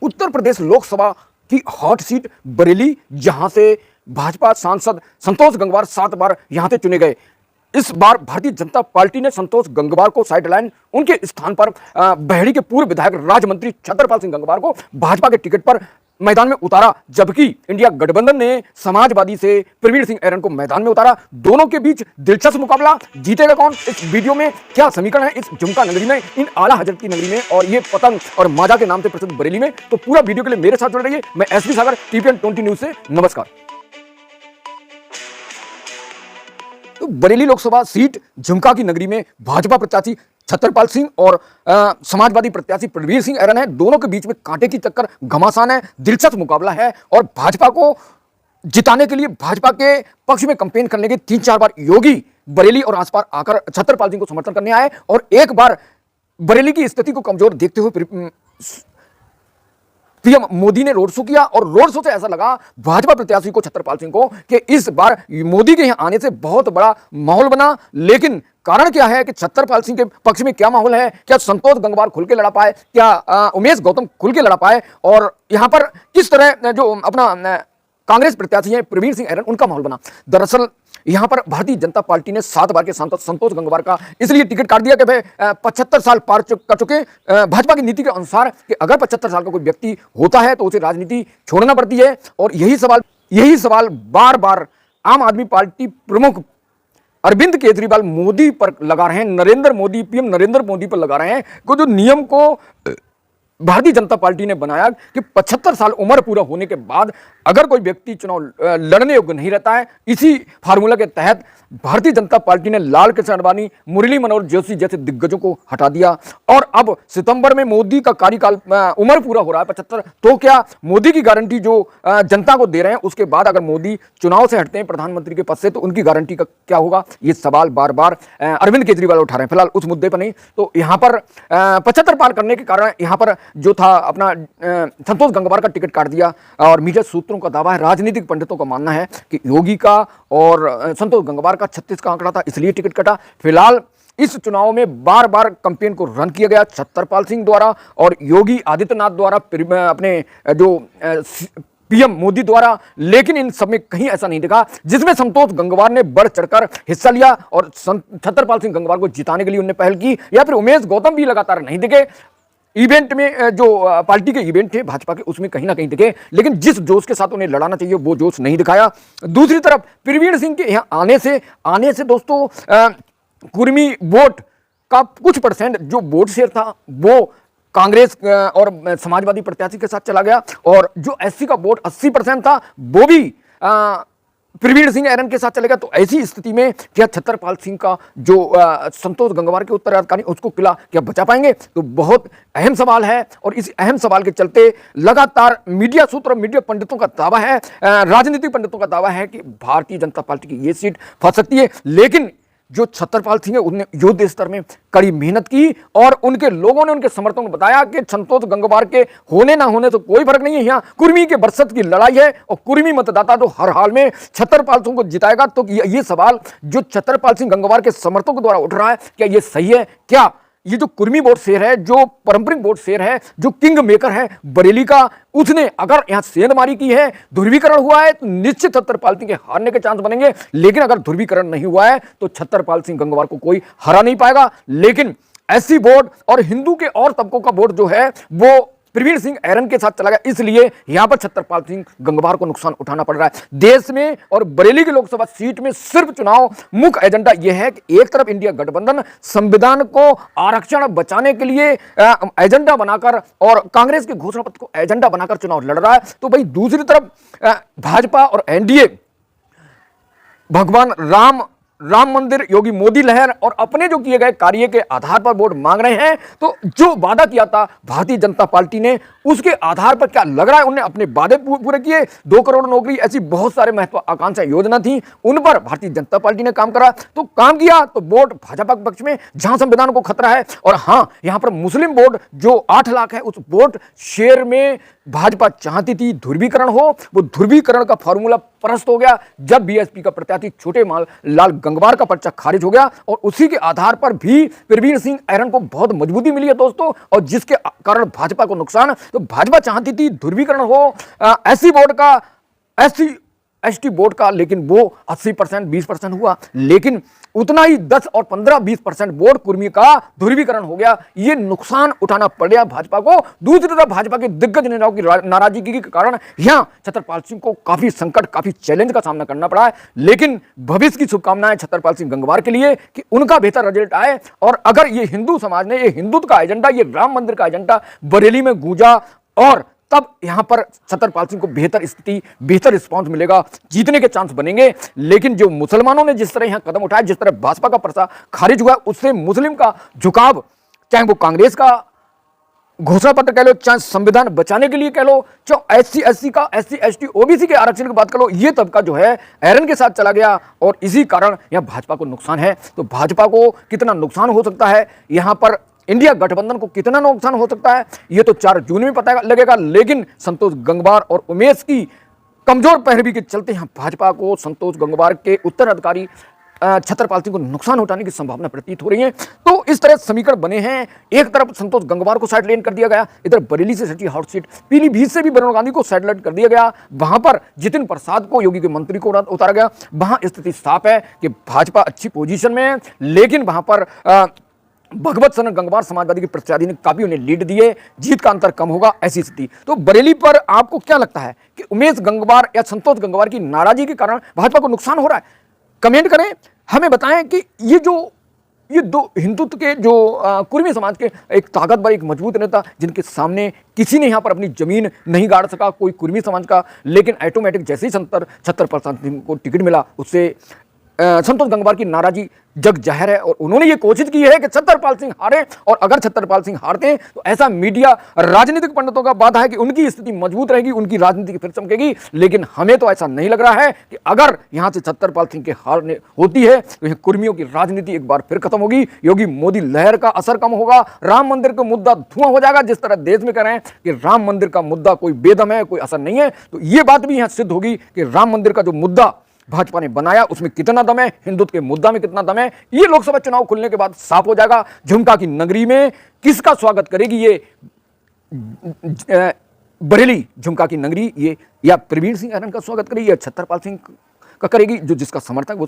उत्तर प्रदेश लोकसभा की hot seat Bareilly, जहां से भाजपा सांसद संतोष गंगवार 7 बार यहां से चुने गए। इस बार भारतीय जनता पार्टी ने संतोष गंगवार को साइडलाइन, उनके स्थान पर बहेड़ी के पूर्व विधायक राज्य मंत्री छतरपाल सिंह गंगवार को भाजपा के टिकट पर मैदान में उतारा, जबकि इंडिया गठबंधन ने समाजवादी से प्रवीण सिंह ऐरन को मैदान में उतारा। दोनों के बीच दिलचस्प मुकाबला, जीतेगा कौन? इस वीडियो में क्या समीकरण है इस झुमका नगरी में, इन आला हजरत की नगरी में और ये पतंग और माजा के नाम से प्रसिद्ध बरेली में? तो पूरा वीडियो के लिए मेरे साथ जुड़ रहिए। मैं एसपी सागर, टीपीएन 20 न्यूज से नमस्कार। तो बरेली लोकसभा सीट झुमका की नगरी में भाजपा प्रत्याशी छतरपाल सिंह और समाजवादी प्रत्याशी प्रवीण सिंह ऐरन है। दोनों के बीच में कांटे की टक्कर, घमासान है, दिलचस्प मुकाबला है और भाजपा को जिताने के लिए भाजपा के पक्ष में कैंपेन करने के 3-4 बार योगी बरेली और आसपास आकर छतरपाल सिंह को समर्थन करने आए और एक बार बरेली की स्थिति को कमजोर देखते हुए पीएम मोदी ने रोड शो किया और रोड शो से ऐसा लगा भाजपा प्रत्याशी को, छतरपाल सिंह को, कि इस बार मोदी के यहां आने से बहुत बड़ा माहौल बना। लेकिन कारण क्या है कि छतरपाल सिंह के पक्ष में क्या माहौल है? क्या संतोष गंगवार खुल के लड़ा पाए? क्या उमेश गौतम खुल के लड़ा पाए? और यहां पर किस तरह जो अपना कांग्रेस प्रत्याशी हैं प्रवीण सिंह ऐरन, उनका माहौल बना? दरअसल यहां पर भारतीय जनता पार्टी ने 7 बार के सांसद संतोष गंगवार का इसलिए टिकट काट दिया कि भाई 75 साल पार कर चुके। भाजपा की नीति के अनुसार कि अगर 75 साल का कोई व्यक्ति होता है तो उसे राजनीति छोड़ना पड़ती है। और यही सवाल बार बार आम आदमी पार्टी प्रमुख अरविंद केजरीवाल मोदी पर लगा रहे हैं, पीएम नरेंद्र मोदी पर लगा रहे हैं कि जो नियम को भारतीय जनता पार्टी ने बनाया कि 75 साल उम्र पूरा होने के बाद अगर कोई व्यक्ति चुनाव लड़ने योग्य नहीं रहता है, इसी फार्मूला के तहत भारतीय जनता पार्टी ने लाल कृष्ण आडवाणी, मुरली मनोहर जोशी जैसे दिग्गजों को हटा दिया। और अब सितंबर में मोदी का कार्यकाल उम्र पूरा हो रहा है 75, तो क्या मोदी की गारंटी जो जनता को दे रहे हैं उसके बाद अगर मोदी चुनाव से हटते हैं प्रधानमंत्री के पद से तो उनकी गारंटी का क्या होगा? ये सवाल बार बार अरविंद केजरीवाल उठा रहे हैं। फिलहाल उस मुद्दे पर नहीं, तो यहाँ पर 75 पार करने के कारण यहाँ पर जो था अपना संतोष गंगवार का टिकट काट दिया। और मीडिया सूत्रों का दावा है, राजनीतिक पंडितों का मानना है कि योगी का और संतोष गंगवार का 36 का आंकड़ा था, इसलिए टिकट कटा। फिलहाल इस चुनाव में बार बार कैंपेन को रन किया गया छतरपाल सिंह द्वारा और योगी आदित्यनाथ द्वारा, अपने जो पीएम मोदी द्वारा, लेकिन इन सब में कहीं ऐसा नहीं दिखा जिसमें संतोष गंगवार ने बढ़ चढ़कर हिस्सा लिया और छतरपाल सिंह गंगवार को जिताने के लिए उन्होंने पहल की, या फिर उमेश गौतम भी लगातार नहीं दिखे। इवेंट में जो पार्टी के इवेंट थे भाजपा के, उसमें कहीं ना कहीं दिखे, लेकिन जिस जोश के साथ उन्हें लड़ाना चाहिए वो जोश नहीं दिखाया। दूसरी तरफ प्रवीण सिंह के यहाँ आने से दोस्तों कुर्मी वोट का कुछ परसेंट जो वोट शेयर था वो कांग्रेस और समाजवादी प्रत्याशी के साथ चला गया और जो एससी का वोट 80% था वो भी प्रवीण सिंह ऐरन के साथ चलेगा। तो ऐसी स्थिति में क्या छतरपाल सिंह का जो संतोष गंगवार के उत्तराधिकारी उसको किला क्या बचा पाएंगे? तो बहुत अहम सवाल है और इस अहम सवाल के चलते लगातार मीडिया सूत्र, मीडिया पंडितों का दावा है, राजनीतिक पंडितों का दावा है कि भारतीय जनता पार्टी की ये सीट फंस सकती है। लेकिन जो छतरपाल सिंह है उन्होंने युद्ध स्तर में कड़ी मेहनत की और उनके लोगों ने, उनके समर्थकों को बताया कि संतोष गंगवार के होने ना होने से कोई फर्क नहीं है, यहाँ कुर्मी के बरसत की लड़ाई है और कुर्मी मतदाता तो हर हाल में छतरपाल सिंह को जिताएगा। तो ये सवाल जो छतरपाल सिंह गंगवार के समर्थकों द्वारा उठ रहा है, क्या ये सही है? क्या ये जो कुर्मी वोट शेयर है, जो पारंपरिक वोट शेयर है, जो किंग मेकर है बरेली का, उसने अगर यहां सेंधमारी की है, ध्रुवीकरण हुआ है तो निश्चित छतरपाल सिंह के हारने के चांस बनेंगे। लेकिन अगर ध्रुवीकरण नहीं हुआ है तो छतरपाल सिंह गंगवार को कोई हरा नहीं पाएगा। लेकिन एससी वोट और हिंदू के और तबकों का वोट जो है वो प्रवीण सिंह ऐरन के साथ चला गया, इसलिए यहां पर छतरपाल सिंह गंगवार को नुकसान उठाना पड़ रहा है। देश में और बरेली की लोकसभा सीट में सिर्फ चुनाव मुख्य एजेंडा यह है कि एक तरफ इंडिया गठबंधन संविधान को आरक्षण बचाने के लिए एजेंडा बनाकर और कांग्रेस के घोषणा पत्र को एजेंडा बनाकर चुनाव लड़ रहा है, तो भाई दूसरी तरफ भाजपा और एनडीए भगवान राम मंदिर, योगी मोदी लहर और अपने जो किए गए कार्य के आधार पर वोट मांग रहे हैं। तो जो वादा किया था भारतीय जनता पार्टी ने, उसके आधार पर क्या लग रहा है उन्होंने अपने वादे पूरे किए। 2 करोड़ नौकरी, ऐसी बहुत सारे महत्वाकांक्षा योजना थी, उन पर भारतीय जनता पार्टी ने काम करा। तो काम किया तो वोट भाजपा के पक्ष में, जहां संविधान को खतरा है। और हाँ, यहां पर मुस्लिम वोट जो 8 लाख है, उस वोट शेयर में भाजपा चाहती थी ध्रुवीकरण हो, वो ध्रुवीकरण का फॉर्मूला परस्त हो गया जब बीएसपी का प्रत्याशी छोटे लाल गंगवार का पर्चा खारिज हो गया और उसी के आधार पर भी प्रवीण सिंह ऐरन को बहुत मजबूती मिली है दोस्तों, और जिसके कारण भाजपा को नुकसान। तो भाजपा चाहती थी ध्रुवीकरण हो एससी बोर्ड का, एससी एसटी बोर्ड का, लेकिन वो 80% 20% हुआ, लेकिन उतना ही 10 और 15-20% वोट कुर्मी का ध्रुवीकरण हो गया। ये नुकसान उठाना पड़ा भाजपा को। दूसरी तरफ भाजपा के दिग्गज नेताओं की नाराजगी के कारण यहां छतरपाल सिंह को काफी संकट, काफी चैलेंज का सामना करना पड़ा है, लेकिन भविष्य की शुभकामनाएं छतरपाल सिंह गंगवार के लिए कि उनका बेहतर रिजल्ट आए। और अगर ये हिंदू समाज ने, ये हिंदुत्व का एजेंडा, ये राम मंदिर का एजेंडा बरेली में गूंजा और तब यहां पर छतरपाल सिंह को बेहतर स्थिति, बेहतर रिस्पांस मिलेगा, जीतने के चांस बनेंगे। लेकिन जो मुसलमानों ने जिस तरह यहां कदम उठाया, जिस तरह भाजपा का पर्चा खारिज हुआ, उससे मुस्लिम का झुकाव, चाहे वो कांग्रेस का घोषणा पत्र कह लो, चाहे संविधान बचाने के लिए कह लो, चाहे एससी का, एससी एसटी ओबीसी के आरक्षण की बात कर लो, ये तबका जो है ऐरन के साथ चला गया और इसी कारण यहां भाजपा को नुकसान है। तो भाजपा को कितना नुकसान हो सकता है, यहां पर इंडिया गठबंधन को कितना नुकसान हो सकता है, ये तो 4 जून में पता लगेगा। लेकिन संतोष गंगवार और उमेश की कमजोर पैरवी के चलते यहां भाजपा को संतोष गंगवार के उत्तराधिकारी छतरपाल सिंह को नुकसान उठाने की संभावना प्रतीत हो रही है। तो इस तरह समीकरण बने हैं। एक तरफ संतोष गंगवार को साइड लेन कर दिया गया, इधर बरेली से सटी हॉट सीट पीलीभीत से भी वरुण गांधी को साइड लेन कर दिया गया, वहां पर जितिन प्रसाद को, योगी के मंत्री को उतारा गया। वहां स्थिति साफ है कि भाजपा अच्छी पोजीशन में है, लेकिन वहां पर भगवत सरन गंगवार समाजवादी के प्रत्याशी ने काफी उन्हें लीड दिए, जीत का अंतर कम होगा, ऐसी स्थिति। तो बरेली पर आपको क्या लगता है कि उमेश गंगवार या संतोष गंगवार की नाराजगी के कारण भाजपा को नुकसान हो रहा है? कमेंट करें, हमें बताएं कि ये दो हिंदुत्व के जो कुर्मी समाज के एक ताकतवर, एक मजबूत नेता, जिनके सामने किसी ने यहां पर अपनी जमीन नहीं गाड़ सका, कोई कुर्मी समाज का, लेकिन ऑटोमेटिक जैसे ही छतरपाल सिंह को टिकट मिला, उससे संतोष गंगवार की नाराजगी जग जाहिर है और उन्होंने ये कोशिश की है कि छतरपाल सिंह हारे, और अगर छतरपाल सिंह हारते हैं तो ऐसा मीडिया, राजनीतिक पंडितों का वादा है कि उनकी स्थिति मजबूत रहेगी, उनकी राजनीति फिर चमकेगी। लेकिन हमें तो ऐसा नहीं लग रहा है कि अगर यहां से छतरपाल सिंह के हारने होती है तो कुर्मियों की राजनीति एक बार फिर खत्म होगी, योगी मोदी लहर का असर कम होगा, राम मंदिर का मुद्दा धुआं हो जाएगा। जिस तरह देश में कह रहे हैं कि राम मंदिर का मुद्दा कोई बेदम है, कोई असर नहीं है, तो ये बात भी यहां सिद्ध होगी कि राम मंदिर का जो मुद्दा भाजपा ने बनाया उसमें कितना दम है, हिंदुत्व के मुद्दा में कितना दम है, ये लोकसभा चुनाव खुलने के बाद साफ हो जाएगा। झुमका की नगरी में किसका स्वागत करेगी ये बरेली झुमका की नगरी, ये या प्रवीण सिंह ऐरन का स्वागत करेगी या छतरपाल सिंह का करेगी? जो जिसका समर्थक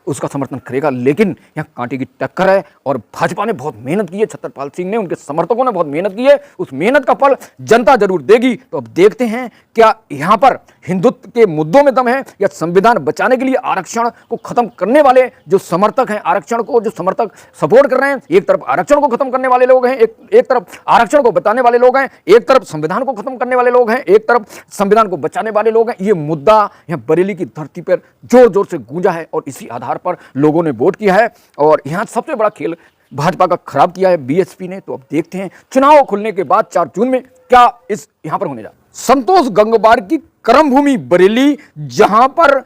उसका समर्थन करेगा। लेकिन यहाँ कांटे की टक्कर है और भाजपा ने बहुत मेहनत की है, छतरपाल सिंह ने, उनके समर्थकों ने बहुत मेहनत की है, उस मेहनत का फल जनता जरूर देगी। तो अब देखते हैं क्या यहाँ पर हिंदुत्व के मुद्दों में दम है या संविधान बचाने के लिए आरक्षण को खत्म करने वाले जो समर्थक हैं, आरक्षण को जो समर्थक सपोर्ट कर रहे हैं, एक तरफ आरक्षण को खत्म करने वाले लोग हैं, एक तरफ आरक्षण को बताने वाले लोग हैं, एक तरफ संविधान को खत्म करने वाले लोग हैं, एक तरफ संविधान को बचाने वाले लोग हैं। ये मुद्दा यहाँ बरेली की धरती पर जोर जोर से गूंजा है और इसी आधार पर लोगों ने वोट किया है। और यहां सबसे बड़ा खेल भाजपा का खराब किया है बीएसपी ने। तो अब देखते हैं चुनाव खुलने के बाद 4 जून में क्या इस यहां पर होने जा। संतोष गंगवार की कर्मभूमि बरेली, जहां पर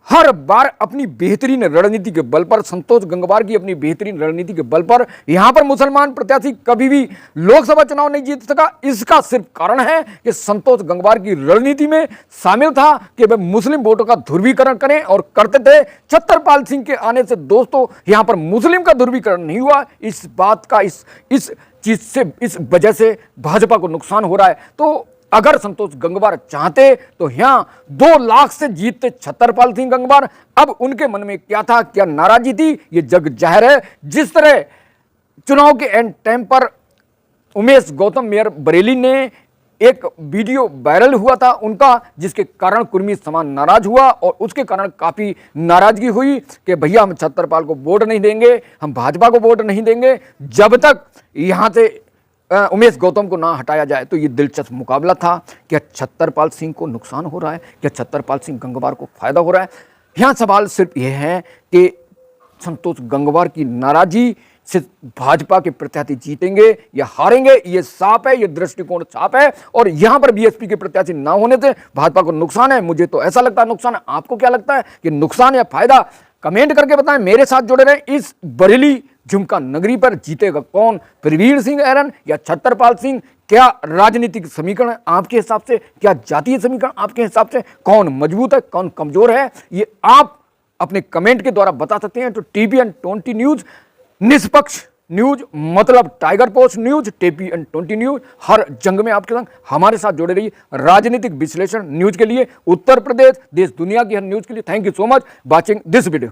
हर बार अपनी बेहतरीन रणनीति के बल पर, संतोष गंगवार की अपनी बेहतरीन रणनीति के बल पर यहां पर मुसलमान प्रत्याशी कभी भी लोकसभा चुनाव नहीं जीत सका। इसका सिर्फ कारण है कि संतोष गंगवार की रणनीति में शामिल था कि वे मुस्लिम वोटों का ध्रुवीकरण करें और करते थे। छतरपाल सिंह के आने से दोस्तों यहां पर मुस्लिम का ध्रुवीकरण नहीं हुआ। इस बात का इस चीज से, इस वजह से भाजपा को नुकसान हो रहा है। तो अगर संतोष गंगवार चाहते तो यहां 2 लाख से जीतते छतरपाल सिंह गंगवार। अब उनके मन में क्या था, क्या नाराजगी थी, ये जग जाहिर है। जिस तरह चुनाव के एंड टाइम पर उमेश गौतम मेयर बरेली ने एक वीडियो वायरल हुआ था उनका, जिसके कारण कुर्मी समाज नाराज हुआ और उसके कारण काफी नाराजगी हुई कि भैया हम छतरपाल को वोट नहीं देंगे, हम भाजपा को वोट नहीं देंगे जब तक यहां से उमेश गौतम को ना हटाया जाए। तो ये दिलचस्प मुकाबला था। क्या छतरपाल सिंह को नुकसान हो रहा है, क्या छतरपाल सिंह गंगवार को फायदा हो रहा है? यहाँ सवाल सिर्फ यह है कि संतोष गंगवार की नाराजगी से भाजपा के प्रत्याशी जीतेंगे या हारेंगे, ये साफ है, ये दृष्टिकोण साफ है। और यहां पर बीएसपी के प्रत्याशी ना होने से भाजपा को नुकसान है। मुझे तो ऐसा लगता है नुकसान है। आपको क्या लगता है कि नुकसान या फायदा? कमेंट करके बताएं। मेरे साथ जुड़े रहें। इस बरेली झुमका नगरी पर जीतेगा कौन, प्रवीण सिंह ऐरन या छतरपाल सिंह? क्या राजनीतिक समीकरण आपके हिसाब से, क्या जातीय समीकरण आपके हिसाब से, कौन मजबूत है, कौन कमजोर है, ये आप अपने कमेंट के द्वारा बता सकते हैं। तो TPN 20 न्यूज निष्पक्ष न्यूज, मतलब tiger post news, TPN 20 news हर जंग में आपके संग। हमारे साथ जुड़े रहिए राजनीतिक विश्लेषण न्यूज के लिए, उत्तर प्रदेश, देश दुनिया की हर न्यूज के लिए। Thank you so much watching this video.